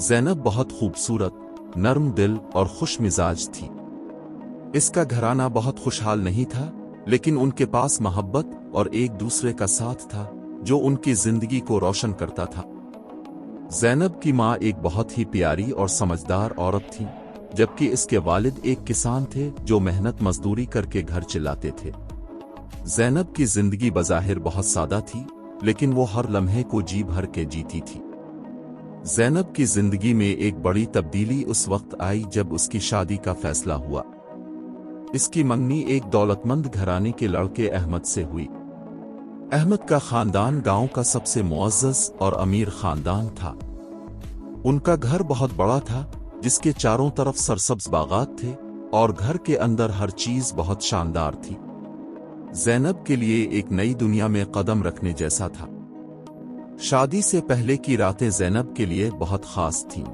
ज़ैनब बहुत खूबसूरत, नर्म दिल और खुश मिजाज थी। इसका घराना बहुत खुशहाल नहीं था, लेकिन उनके पास मोहब्बत और एक दूसरे का साथ था जो उनकी जिंदगी को रोशन करता था। ज़ैनब की माँ एक बहुत ही प्यारी और समझदार औरत थी, जबकि इसके वालिद एक किसान थे जो मेहनत मजदूरी करके घर चलाते थे। ज़ैनब की जिंदगी बज़ाहिर बहुत सादा थी, लेकिन वो हर लम्हे को जी भर के जीती थी। ज़ैनब की जिंदगी में एक बड़ी तब्दीली उस वक्त आई जब उसकी शादी का फैसला हुआ। इसकी मंगनी एक दौलतमंद घराने के लड़के अहमद से हुई। अहमद का खानदान गांव का सबसे मुअज़्ज़ज़ और अमीर खानदान था। उनका घर बहुत बड़ा था, जिसके चारों तरफ सरसब्ज बागात थे और घर के अंदर हर चीज बहुत शानदार थी। ज़ैनब के लिए एक नई दुनिया में कदम रखने जैसा था। शादी से पहले की रातें ज़ैनब के लिए बहुत खास थीं।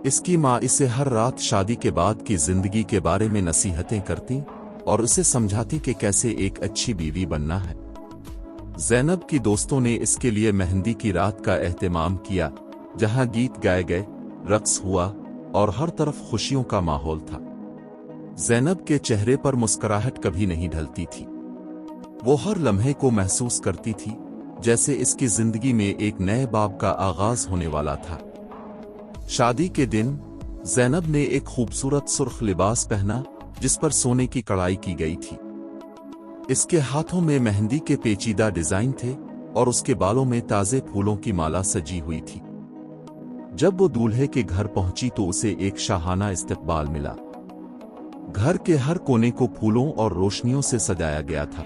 इसकी माँ इसे हर रात शादी के बाद की जिंदगी के बारे में नसीहतें करती और उसे समझाती कि कैसे एक अच्छी बीवी बनना है। ज़ैनब की दोस्तों ने इसके लिए मेहंदी की रात का एहतमाम किया, जहां गीत गाए गए, रक्स हुआ और हर तरफ खुशियों का माहौल था। ज़ैनब के चेहरे पर मुस्कुराहट कभी नहीं ढलती थी। वो हर लम्हे को महसूस करती थी जैसे इसकी जिंदगी में एक नए बाब का आगाज होने वाला था। शादी के दिन ज़ैनब ने एक खूबसूरत सुर्ख लिबास पहना जिस पर सोने की कढ़ाई की गई थी। इसके हाथों में मेहंदी के पेचीदा डिजाइन थे और उसके बालों में ताजे फूलों की माला सजी हुई थी। जब वो दूल्हे के घर पहुंची तो उसे एक शाहाना इस्तकबाल मिला। घर के हर कोने को फूलों और रोशनियों से सजाया गया था।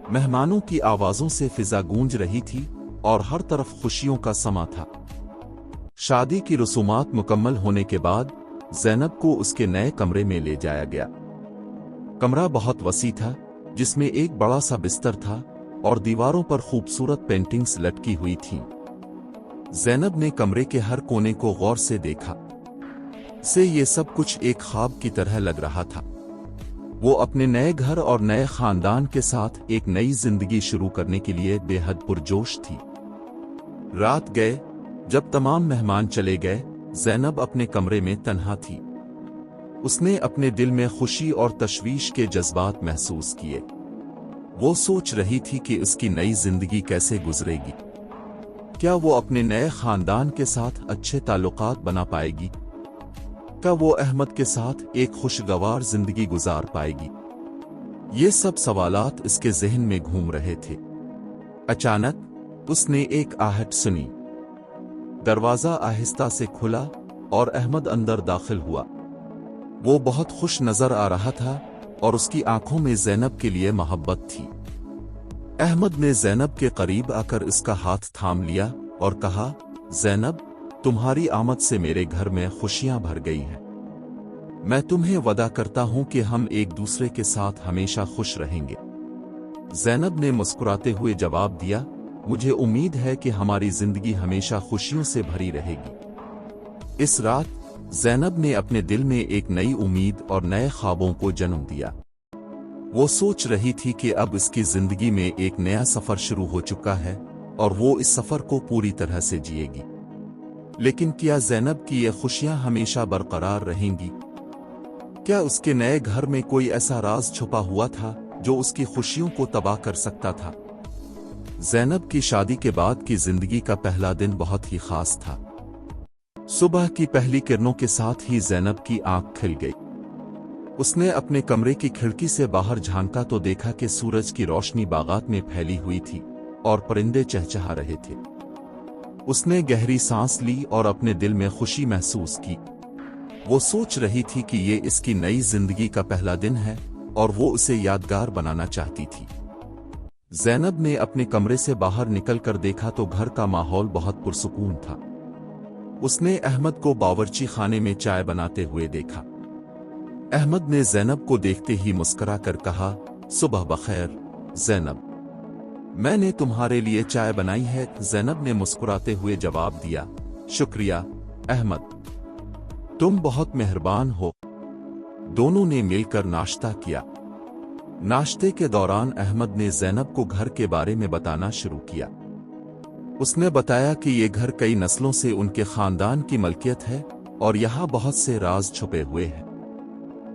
मेहमानों की आवाजों से फिजा गूंज रही थी और हर तरफ खुशियों का समा था। शादी की रसूमात मुकम्मल होने के बाद ज़ैनब को उसके नए कमरे में ले जाया गया। कमरा बहुत वसी था, जिसमें एक बड़ा सा बिस्तर था और दीवारों पर खूबसूरत पेंटिंग्स लटकी हुई थीं। ज़ैनब ने कमरे के हर कोने को गौर से देखा। से ये सब कुछ एक ख्वाब की तरह लग रहा था। वो अपने नए घर और नए खानदान के साथ एक नई जिंदगी शुरू करने के लिए बेहद पुरजोश थी। रात गए, जब तमाम मेहमान चले गए, ज़ैनब अपने कमरे में तन्हा थी। उसने अपने दिल में खुशी और तशवीश के जज्बात महसूस किए। वो सोच रही थी कि उसकी नई जिंदगी कैसे गुजरेगी। क्या वो अपने नए खानदान के साथ अच्छे ताल्लुकात बना पाएगी? क्या वो अहमद के साथ एक खुशगवार जिंदगी गुजार पाएगी? ये सब सवालात इसके जहन में घूम रहे थे। अचानक उसने एक आहट सुनी। दरवाजा आहिस्ता से खुला और अहमद अंदर दाखिल हुआ। वो बहुत खुश नजर आ रहा था और उसकी आंखों में ज़ैनब के लिए मोहब्बत थी। अहमद ने ज़ैनब के करीब आकर इसका हाथ थाम लिया और कहा, ज़ैनब, तुम्हारी आमद से मेरे घर में खुशियां भर गई हैं। मैं तुम्हें वादा करता हूं कि हम एक दूसरे के साथ हमेशा खुश रहेंगे। ज़ैनब ने मुस्कुराते हुए जवाब दिया, मुझे उम्मीद है कि हमारी जिंदगी हमेशा खुशियों से भरी रहेगी। इस रात ज़ैनब ने अपने दिल में एक नई उम्मीद और नए ख्वाबों को जन्म दिया। वो सोच रही थी कि अब इसकी जिंदगी में एक नया सफर शुरू हो चुका है और वो इस सफर को पूरी तरह से जिएगी। लेकिन क्या ज़ैनब की ये खुशियां हमेशा बरकरार रहेंगी? क्या उसके नए घर में कोई ऐसा राज छुपा हुआ था जो उसकी खुशियों को तबाह कर सकता था? ज़ैनब की शादी के बाद की जिंदगी का पहला दिन बहुत ही खास था। सुबह की पहली किरणों के साथ ही ज़ैनब की आंख खिल गई। उसने अपने कमरे की खिड़की से बाहर झांका तो देखा कि सूरज की रोशनी बागात में फैली हुई थी और परिंदे चहचहा रहे थे। उसने गहरी सांस ली और अपने दिल में खुशी महसूस की। वो सोच रही थी कि ये इसकी नई जिंदगी का पहला दिन है और वो उसे यादगार बनाना चाहती थी। ज़ैनब ने अपने कमरे से बाहर निकलकर देखा तो घर का माहौल बहुत पुरसुकून था। उसने अहमद को बावर्ची खाने में चाय बनाते हुए देखा। अहमद ने ज़ैनब को देखते ही मुस्कुरा कर कहा, सुबह बखैर ज़ैनब, मैंने तुम्हारे लिए चाय बनाई है। ज़ैनब ने मुस्कुराते हुए जवाब दिया, शुक्रिया अहमद, तुम बहुत मेहरबान हो। दोनों ने मिलकर नाश्ता किया। नाश्ते के दौरान अहमद ने ज़ैनब को घर के बारे में बताना शुरू किया। اس نے بتایا کہ یہ گھر کئی نسلوں سے ان کے خاندان کی ملکیت ہے اور یہاں بہت سے راز چھپے ہوئے ہیں۔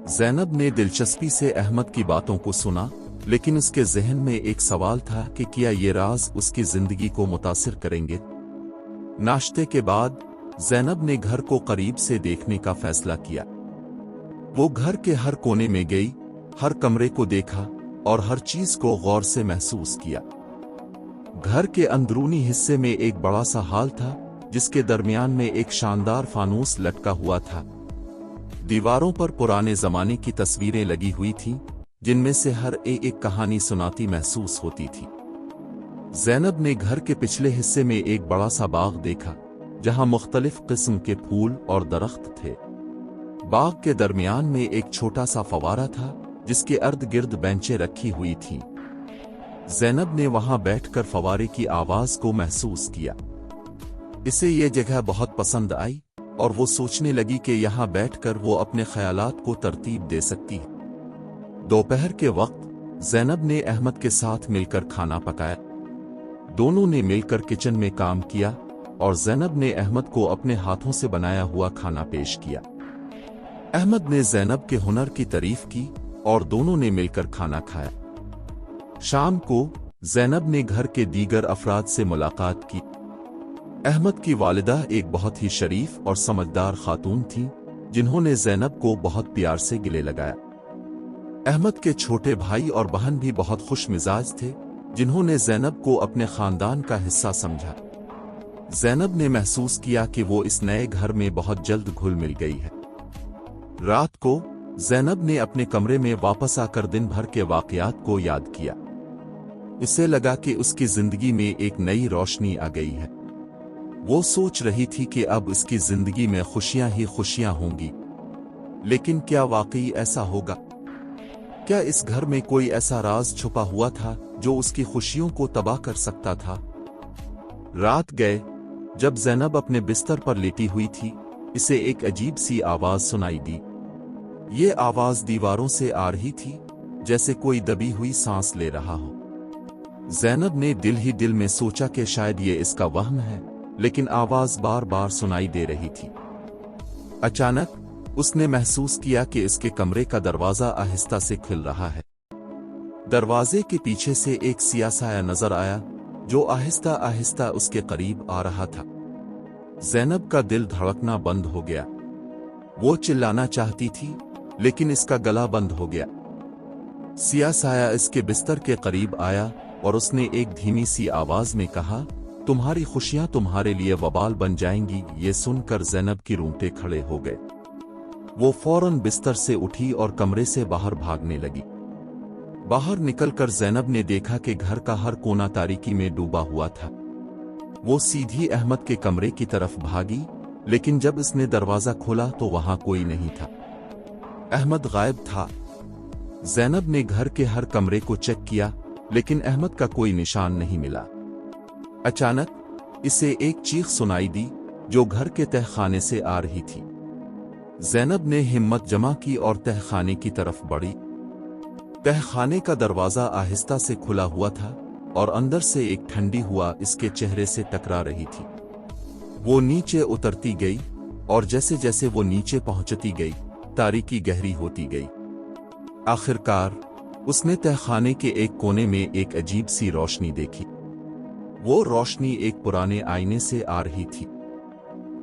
زینب نے دلچسپی سے احمد کی باتوں کو سنا، لیکن اس کے ذہن میں ایک سوال تھا کہ کیا یہ راز اس کی زندگی کو متاثر کریں گے؟ ناشتے کے بعد زینب نے گھر کو قریب سے دیکھنے کا فیصلہ کیا۔ وہ گھر کے ہر کونے میں گئی، ہر کمرے کو دیکھا اور ہر چیز کو غور سے محسوس کیا۔ گھر کے اندرونی حصے میں ایک بڑا سا ہال تھا جس کے درمیان میں ایک شاندار فانوس لٹکا ہوا تھا۔ دیواروں پر پرانے زمانے کی تصویریں لگی ہوئی تھیں جن میں سے ہر ایک کہانی سناتی محسوس ہوتی تھی۔ زینب نے گھر کے پچھلے حصے میں ایک بڑا سا باغ دیکھا جہاں مختلف قسم کے پھول اور درخت تھے۔ باغ کے درمیان میں ایک چھوٹا سا فوارہ تھا جس کے ارد گرد بینچیں رکھی ہوئی تھیں۔ زینب نے وہاں بیٹھ کر فوارے کی آواز کو محسوس کیا۔ اسے یہ جگہ بہت پسند آئی اور وہ سوچنے لگی کہ یہاں بیٹھ کر وہ اپنے خیالات کو ترتیب دے سکتی ہے۔ دوپہر کے وقت زینب نے احمد کے ساتھ مل کر کھانا پکایا۔ دونوں نے مل کر کچن میں کام کیا اور زینب نے احمد کو اپنے ہاتھوں سے بنایا ہوا کھانا پیش کیا۔ احمد نے زینب کے ہنر کی تعریف کی اور دونوں نے مل کر کھانا کھایا۔ شام کو زینب نے گھر کے دیگر افراد سے ملاقات کی۔ احمد کی والدہ ایک بہت ہی شریف اور سمجھدار خاتون تھیں جنہوں نے زینب کو بہت پیار سے گلے لگایا۔ احمد کے چھوٹے بھائی اور بہن بھی بہت خوش مزاج تھے جنہوں نے زینب کو اپنے خاندان کا حصہ سمجھا۔ زینب نے محسوس کیا کہ وہ اس نئے گھر میں بہت جلد گھل مل گئی ہے۔ رات کو زینب نے اپنے کمرے میں واپس آ کر دن بھر کے واقعات کو یاد کیا۔ اسے لگا کہ اس کی زندگی میں ایک نئی روشنی آ گئی ہے۔ وہ سوچ رہی تھی کہ اب اس کی زندگی میں خوشیاں ہی خوشیاں ہوں گی، لیکن کیا واقعی ایسا ہوگا؟ کیا اس گھر میں کوئی ایسا راز چھپا ہوا تھا جو اس کی خوشیوں کو تباہ کر سکتا تھا؟ رات گئے جب زینب اپنے بستر پر لیٹی ہوئی تھی، اسے ایک عجیب سی آواز سنائی دی۔ یہ آواز دیواروں سے آ رہی تھی جیسے کوئی دبی ہوئی سانس لے رہا ہو۔ زینب نے دل ہی دل میں سوچا کہ شاید یہ اس کا وہم ہے، لیکن آواز بار بار سنائی دے رہی تھی۔ اچانک اس نے محسوس کیا کہ اس کے کمرے کا دروازہ آہستہ سے کھل رہا ہے۔ دروازے کے پیچھے سے ایک سیاہ سایہ نظر آیا جو آہستہ آہستہ اس کے قریب آ رہا تھا۔ زینب کا دل دھڑکنا بند ہو گیا۔ وہ چلانا چاہتی تھی لیکن اس کا گلا بند ہو گیا۔ سیاہ سایہ اس کے بستر کے قریب آیا اور اس نے ایک دھیمی سی آواز میں کہا، تمہاری خوشیاں تمہارے لیے وبال بن جائیں گی۔ یہ سن کر زینب کی رونگٹے کھڑے ہو گئے۔ وہ فوراً بستر سے اٹھی اور کمرے سے باہر بھاگنے لگی۔ باہر نکل کر زینب نے دیکھا کہ گھر کا ہر کونا تاریکی میں ڈوبا ہوا تھا۔ وہ سیدھی احمد کے کمرے کی طرف بھاگی، لیکن جب اس نے دروازہ کھولا تو وہاں کوئی نہیں تھا۔ احمد غائب تھا۔ زینب نے گھر کے ہر کمرے کو چیک کیا، لیکن احمد کا کوئی نشان نہیں ملا۔ اچانک اسے ایک چیخ سنائی دی جو گھر کے تہ خانے سے آ رہی تھی۔ زینب نے ہمت جمع کی اور تہ خانے کی طرف بڑھی۔ تہ خانے کا دروازہ آہستہ سے کھلا ہوا تھا اور اندر سے ایک ٹھنڈی ہوا اس کے چہرے سے ٹکرا رہی تھی۔ وہ نیچے اترتی گئی اور جیسے جیسے وہ نیچے پہنچتی گئی، تاریکی گہری ہوتی گئی۔ آخرکار اس نے تہ خانے کے ایک کونے میں ایک عجیب سی روشنی دیکھی۔ وہ روشنی ایک پرانے آئینے سے آ رہی تھی۔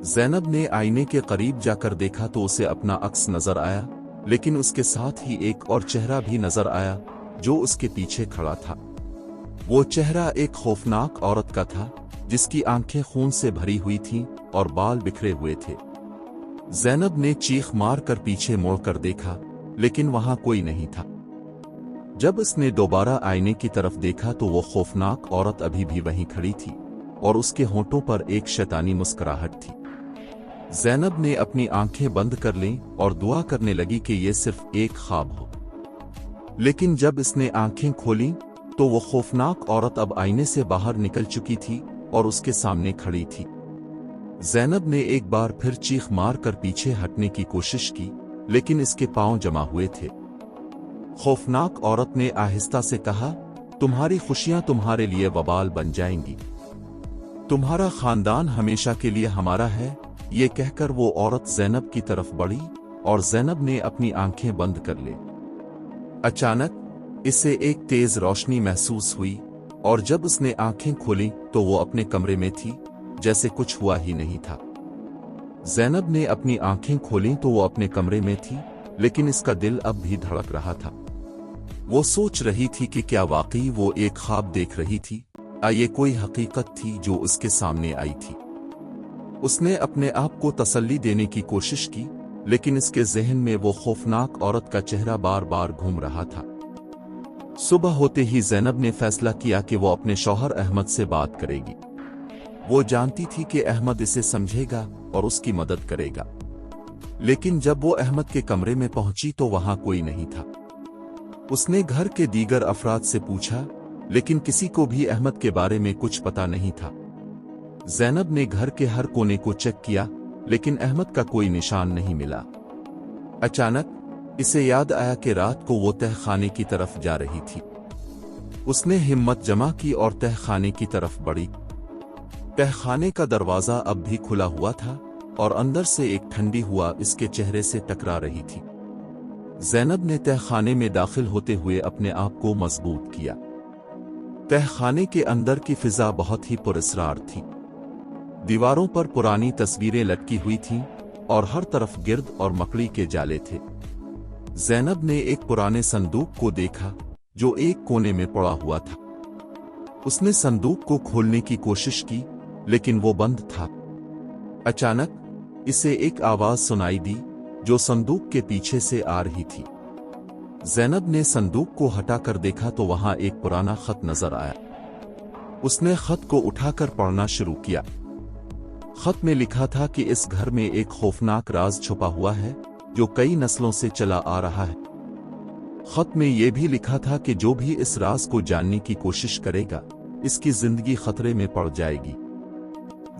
زینب نے آئینے کے قریب جا کر دیکھا تو اسے اپنا عکس نظر آیا، لیکن اس کے ساتھ ہی ایک اور چہرہ بھی نظر آیا جو اس کے پیچھے کھڑا تھا۔ وہ چہرہ ایک خوفناک عورت کا تھا جس کی آنکھیں خون سے بھری ہوئی تھیں اور بال بکھرے ہوئے تھے۔ زینب نے چیخ مار کر پیچھے موڑ کر دیکھا، لیکن وہاں کوئی نہیں تھا۔ جب اس نے دوبارہ آئینے کی طرف دیکھا تو وہ خوفناک عورت ابھی بھی وہیں کھڑی تھی اور اس کے ہونٹوں پر ایک شیطانی مسکراہٹ تھی۔ زینب نے اپنی آنکھیں بند کر لیں اور دعا کرنے لگی کہ یہ صرف ایک خواب ہو۔ لیکن جب اس نے آنکھیں کھولیں تو وہ خوفناک عورت اب آئینے سے باہر نکل چکی تھی اور اس کے سامنے کھڑی تھی۔ زینب نے ایک بار پھر چیخ مار کر پیچھے ہٹنے کی کوشش کی، لیکن اس کے پاؤں جمع ہوئے تھے۔ خوفناک عورت نے آہستہ سے کہا، تمہاری خوشیاں تمہارے لیے وبال بن جائیں گی۔ तुम्हारा खानदान हमेशा के लिए हमारा है। ये कहकर वो औरत ज़ैनब की तरफ बढ़ी और ज़ैनब ने अपनी आंखें बंद कर ली। अचानक इसे एक तेज रोशनी महसूस हुई और जब उसने आंखें खोली तो वो अपने कमरे में थी, जैसे कुछ हुआ ही नहीं था। ज़ैनब ने अपनी आंखें खोली तो वो अपने कमरे में थी, लेकिन इसका दिल अब भी धड़क रहा था। वो सोच रही थी कि क्या वाकई वो एक ख्वाब देख रही थी, या ये कोई हकीकत थी जो उसके सामने आई थी। उसने अपने आप को तसल्ली देने की कोशिश की, लेकिन इसके ज़हन में वो खौफनाक औरत का चेहरा बार बार घूम रहा था। सुबह होते ही ज़ैनब ने फैसला किया कि वो अपने शौहर अहमद से बात करेगी। वो जानती थी कि अहमद इसे समझेगा और उसकी मदद करेगा। लेकिन जब वो अहमद के कमरे में पहुंची तो वहां कोई नहीं था। उसने घर के दीगर अफराद से पूछा, लेकिन किसी को भी अहमद के बारे में कुछ पता नहीं था। ज़ैनब ने घर के हर कोने को चेक किया, लेकिन अहमद का कोई निशान नहीं मिला। अचानक इसे याद आया कि रात को वो तहखाने की तरफ जा रही थी। उसने हिम्मत जमा की और तहखाने की तरफ बढ़ी। तहखाने का दरवाजा अब भी खुला हुआ था और अंदर से एक ठंडी हवा इसके चेहरे से टकरा रही थी। ज़ैनब ने तहखाने में दाखिल होते हुए अपने आप को मजबूत किया। तहखाने के अंदर की फिजा बहुत ही पुरस्रार थी। दीवारों पर पुरानी तस्वीरें लटकी हुई थीं और हर तरफ गिर्द और मकड़ी के जाले थे। ज़ैनब ने एक पुराने संदूक को देखा जो एक कोने में पड़ा हुआ था। उसने संदूक को खोलने की कोशिश की, लेकिन वो बंद था। अचानक इसे एक आवाज सुनाई दी जो संदूक के पीछे से आ रही थी। ज़ैनब ने संदूक को हटाकर देखा तो वहां एक पुराना खत नजर आया। उसने खत को उठाकर पढ़ना शुरू किया। खत में लिखा था कि इस घर में एक खौफनाक राज छुपा हुआ है जो कई नस्लों से चला आ रहा है। खत में यह भी लिखा था कि जो भी इस राज को जानने की कोशिश करेगा, इसकी जिंदगी खतरे में पड़ जाएगी।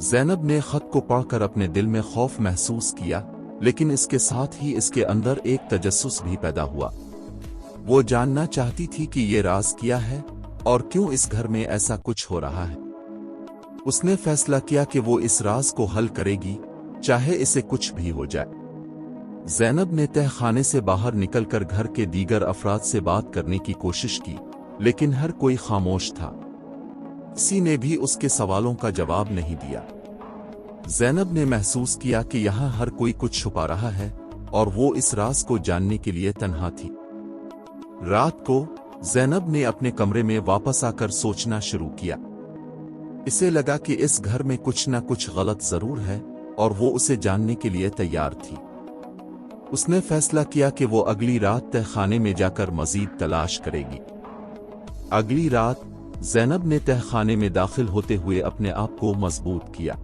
ज़ैनब ने खत को पढ़कर अपने दिल में खौफ महसूस किया, लेकिन इसके साथ ही इसके अंदर एक तजस्सुस भी पैदा हुआ। वो जानना चाहती थी कि ये राज क्या है और क्यों इस घर में ऐसा कुछ हो रहा है। उसने फैसला किया कि वो इस राज को हल करेगी, चाहे इसे कुछ भी हो जाए। ज़ैनब ने तहखाने से बाहर निकलकर घर के दीगर अफराद से बात करने की कोशिश की, लेकिन हर कोई खामोश था। किसी ने भी उसके सवालों का जवाब नहीं दिया। ज़ैनब ने महसूस किया कि यहाँ हर कोई कुछ छुपा रहा है और वो इस राज को जानने के लिए तन्हा थी। रात को ज़ैनब ने अपने कमरे में वापस आकर सोचना शुरू किया। इसे लगा कि इस घर में कुछ न कुछ गलत जरूर है और वो उसे जानने के लिए तैयार थी। उसने फैसला किया कि वो अगली रात तहखाने में जाकर मजीद तलाश करेगी। अगली रात ज़ैनब ने तहखाने में दाखिल होते हुए अपने आप को मजबूत किया।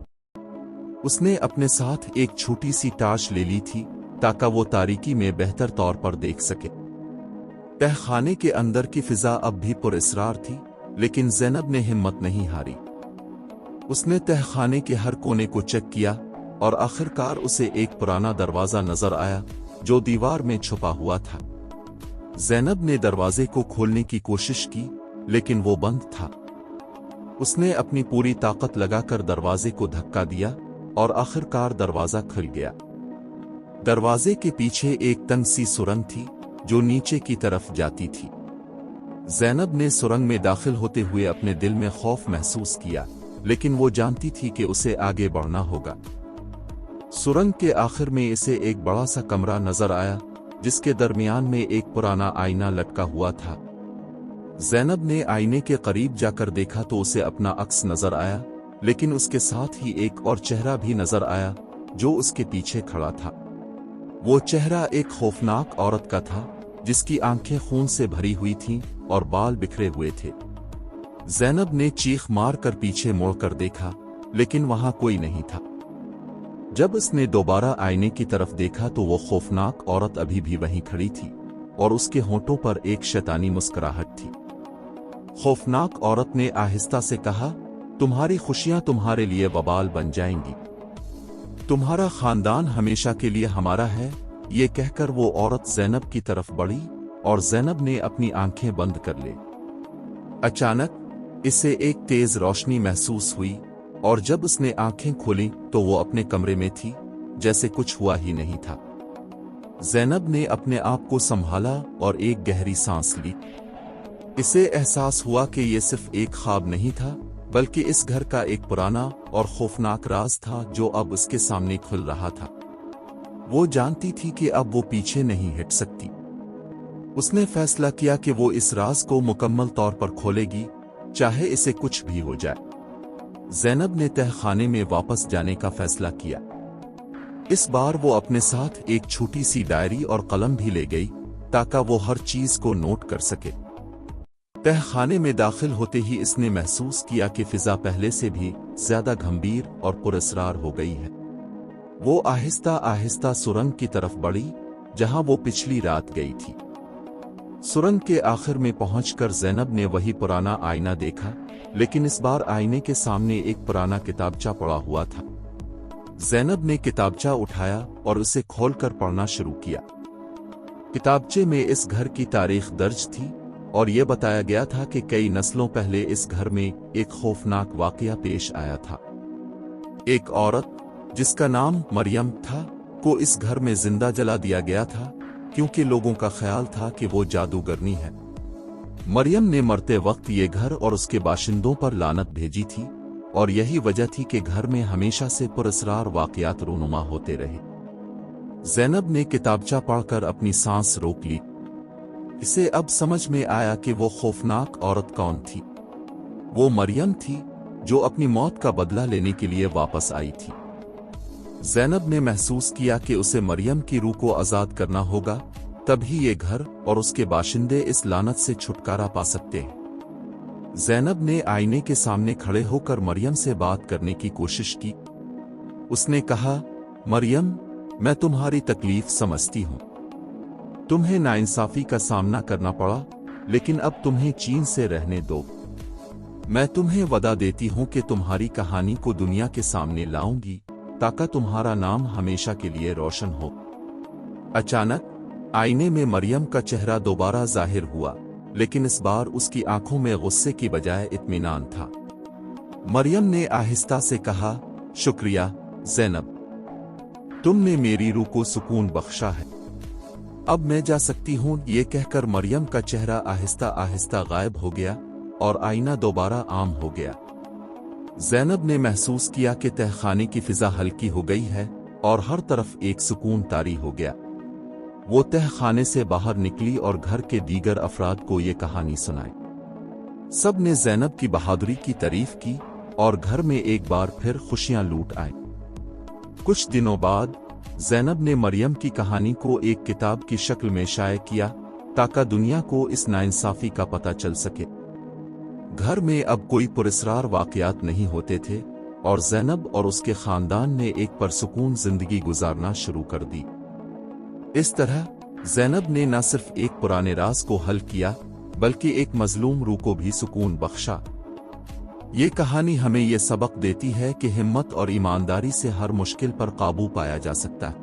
उसने अपने साथ एक छोटी सी टार्च ले ली थी ताकि वो तारीकी में बेहतर तौर पर देख सके। तहखाने के अंदर की फिजा अब भी पुरअसरार थी, लेकिन ज़ैनब ने हिम्मत नहीं हारी। उसने तहखाने के हर कोने को चेक किया और आखिरकार उसे एक पुराना दरवाजा नजर आया जो दीवार में छुपा हुआ था। ज़ैनब ने दरवाजे को खोलने की कोशिश की, लेकिन वो बंद था। उसने अपनी पूरी ताकत लगाकर दरवाजे को धक्का दिया और आखिरकार दरवाजा खुल गया। दरवाजे के पीछे एक तंग सी सुरंग थी जो नीचे की तरफ जाती थी। ज़ैनब ने सुरंग में दाखिल होते हुए अपने दिल में खौफ महसूस किया, लेकिन वो जानती थी कि उसे आगे बढ़ना होगा। सुरंग के आखिर में इसे एक बड़ा सा कमरा नजर आया जिसके दरमियान में एक पुराना आईना लटका हुआ था। ज़ैनब ने आईने के करीब जाकर देखा तो उसे अपना अक्स नजर आया, लेकिन उसके साथ ही एक और चेहरा भी नजर आया जो उसके पीछे खड़ा था। वो चेहरा एक खौफनाक औरत का था जिसकी आंखें खून से भरी हुई थीं और बाल बिखरे हुए थे। ज़ैनब ने चीख मार कर पीछे मुड़कर देखा, लेकिन वहां कोई नहीं था। जब उसने दोबारा आईने की तरफ देखा तो वो खौफनाक औरत अभी भी वहीं खड़ी थी और उसके होंठों पर एक शैतानी मुस्कुराहट थी। खौफनाक औरत ने आहिस्ता से कहा, तुम्हारी खुशियां तुम्हारे लिए वबाल बन जाएंगी। तुम्हारा खानदान हमेशा के लिए हमारा है। ये कहकर वो औरत ज़ैनब की तरफ बढ़ी और ज़ैनब ने अपनी आंखें बंद कर ली। अचानक इसे एक तेज रोशनी महसूस हुई اور جب اس نے آنکھیں کھولی تو وہ اپنے کمرے میں تھی جیسے کچھ ہوا ہی نہیں تھا۔ زینب نے اپنے آپ کو سنبھالا اور ایک گہری سانس لی۔ اسے احساس ہوا کہ یہ صرف ایک خواب نہیں تھا بلکہ اس گھر کا ایک پرانا اور خوفناک راز تھا جو اب اس کے سامنے کھل رہا تھا۔ وہ جانتی تھی کہ اب وہ پیچھے نہیں ہٹ سکتی۔ اس نے فیصلہ کیا کہ وہ اس راز کو مکمل طور پر کھولے گی، چاہے اسے کچھ بھی ہو جائے۔ زینب نے تہہ خانے میں واپس جانے کا فیصلہ کیا۔ اس بار وہ اپنے ساتھ ایک چھوٹی سی ڈائری اور قلم بھی لے گئی تاکہ وہ ہر چیز کو نوٹ کر سکے۔ تہہ خانے میں داخل ہوتے ہی اس نے محسوس کیا کہ فضا پہلے سے بھی زیادہ گھمبیر اور پراسرار ہو گئی ہے۔ وہ آہستہ آہستہ سرنگ کی طرف بڑھی جہاں وہ پچھلی رات گئی تھی۔ سرنگ کے آخر میں پہنچ کر زینب نے وہی پرانا آئینہ دیکھا، لیکن اس بار آئینے کے سامنے ایک پرانا کتابچہ پڑا ہوا تھا۔ زینب نے کتابچہ اٹھایا اور اسے کھول کر پڑھنا شروع کیا۔ کتابچے میں اس گھر کی تاریخ درج تھی اور یہ بتایا گیا تھا کہ کئی نسلوں پہلے اس گھر میں ایک خوفناک واقعہ پیش آیا تھا۔ ایک عورت جس کا نام مریم تھا کو اس گھر میں زندہ جلا دیا گیا تھا کیونکہ لوگوں کا خیال تھا کہ وہ جادوگرنی ہے۔ مریم نے مرتے وقت یہ گھر اور اس کے باشندوں پر لعنت بھیجی تھی اور یہی وجہ تھی کہ گھر میں ہمیشہ سے پراسرار واقعات رونما ہوتے رہے۔ زینب نے کتابچہ پڑھ کر اپنی سانس روک لی۔ اسے اب سمجھ میں آیا کہ وہ خوفناک عورت کون تھی۔ وہ مریم تھی جو اپنی موت کا بدلہ لینے کے لیے واپس آئی تھی۔ زینب نے محسوس کیا کہ اسے مریم کی روح کو آزاد کرنا ہوگا، تب ہی یہ گھر اور اس کے باشندے اس لعنت سے چھٹکارا پا سکتے ہیں۔ زینب نے آئینے کے سامنے کھڑے ہو کر مریم سے بات کرنے کی کوشش کی۔ اس نے کہا، مریم، میں تمہاری تکلیف سمجھتی ہوں۔ تمہیں ناانصافی کا سامنا کرنا پڑا، لیکن اب تمہیں چین سے رہنے دو۔ میں تمہیں وعدہ دیتی ہوں کہ تمہاری کہانی کو دنیا کے سامنے لاؤں گی تاکہ تمہارا نام ہمیشہ کے لیے روشن ہو۔ اچانک آئینے میں مریم کا چہرہ دوبارہ ظاہر ہوا، لیکن اس بار اس کی آنکھوں میں غصے کی بجائے اطمینان تھا۔ مریم نے آہستہ سے کہا، شکریہ زینب، تم نے میری روح کو سکون بخشا ہے۔ اب میں جا سکتی ہوں۔ یہ کہہ کر مریم کا چہرہ آہستہ آہستہ غائب ہو گیا اور آئینہ دوبارہ عام ہو گیا۔ زینب نے محسوس کیا کہ تہہ خانے کی فضا ہلکی ہو گئی ہے اور ہر طرف ایک سکون طاری ہو گیا۔ وہ تہہ خانے سے باہر نکلی اور گھر کے دیگر افراد کو یہ کہانی سنائی۔ سب نے زینب کی بہادری کی تعریف کی اور گھر میں ایک بار پھر خوشیاں لوٹ آئیں۔ کچھ دنوں بعد زینب نے مریم کی کہانی کو ایک کتاب کی شکل میں شائع کیا تاکہ دنیا کو اس ناانصافی کا پتہ چل سکے۔ گھر میں اب کوئی پراسرار واقعات نہیں ہوتے تھے اور زینب اور اس کے خاندان نے ایک پرسکون زندگی گزارنا شروع کر دی۔ اس طرح زینب نے نہ صرف ایک پرانے راز کو حل کیا بلکہ ایک مظلوم روح کو بھی سکون بخشا۔ یہ کہانی ہمیں یہ سبق دیتی ہے کہ ہمت اور ایمانداری سے ہر مشکل پر قابو پایا جا سکتا ہے۔